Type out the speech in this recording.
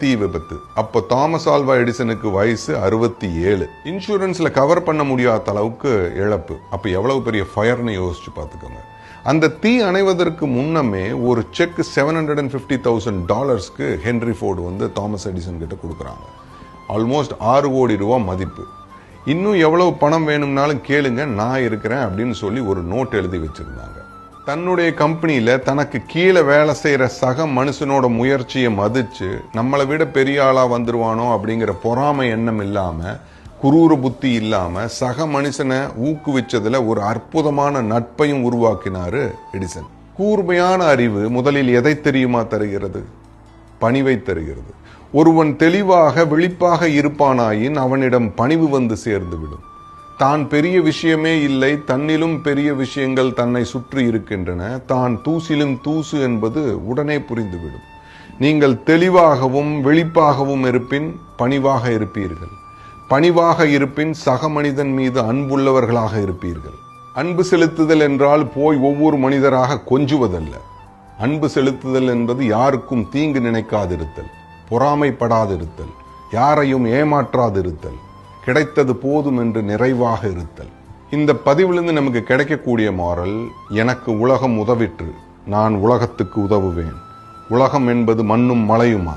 தீ விபத்து. அப்போ தாமஸ் ஆல்வா எடிசனுக்கு வயசு 67. இன்சூரன்ஸ்ல கவர் பண்ண முடியாத அளவுக்கு இழப்பு. அப்ப எவ்வளவு பெரிய ஃபயர்னு யோசிச்சு பார்த்துக்கோங்க. அந்த தீ அணைவதற்கு முன்னமே ஒரு செக் $750,000 ஹென்ரி ஃபோர்டு வந்து தாமஸ் எடிசன் கிட்ட கொடுக்குறாங்க. ஆல்மோஸ்ட் 6 கோடி ரூபாய் மதிப்பு. இன்னும் எவ்வளவு பணம் வேணும்னாலும் கேளுங்க, நான் இருக்கிறேன் அப்படின்னு சொல்லி ஒரு நோட் எழுதி வச்சிருந்தாங்க. தன்னுடைய கம்பெனியில தனக்கு கீழே வேலை செய்யற சக மனுஷனோட முயற்சியை மதிச்சு நம்மளை விட பெரிய ஆளா வந்துருவானோ அப்படிங்கிற பொறாமை எண்ணம் இல்லாம, குரூர புத்தி இல்லாம சக மனுஷனை ஊக்குவிச்சதுல ஒரு அற்புதமான நட்பையும் உருவாக்கினாரு எடிசன். கூர்மையான அறிவு முதலில் எதை தெரியுமா தருகிறது? பணிவை தருகிறது. ஒருவன் தெளிவாக விழிப்பாக இருப்பானாயின் அவனிடம் பணிவு வந்து சேர்ந்துவிடும். தான் பெரிய விஷயமே இல்லை, தன்னிலும் பெரிய விஷயங்கள் தன்னை சுற்றி இருக்கின்றன, தான் தூசிலும் தூசு என்பது உடனே புரிந்துவிடும். நீங்கள் தெளிவாகவும் விழிப்பாகவும் இருப்பின் பணிவாக இருப்பீர்கள். பணிவாக இருப்பின் சக மனிதன் மீது அன்புள்ளவர்களாக இருப்பீர்கள். அன்பு செலுத்துதல் என்றால் போய் ஒவ்வொரு மனிதராக கொஞ்சுவதல்ல. அன்பு செலுத்துதல் என்பது யாருக்கும் தீங்கு நினைக்காதிருத்தல், பொறாமைப்படாதிருத்தல், யாரையும் ஏமாற்றாதிருத்தல், கிடைத்தது போதும் என்று நிறைவாக இருத்தல். இந்த பதிவிலிருந்து நமக்கு கிடைக்கக்கூடிய மாரல், எனக்கு உலகம் உதவிற்று, நான் உலகத்துக்கு உதவுவேன். உலகம் என்பது மண்ணும் மலையுமா?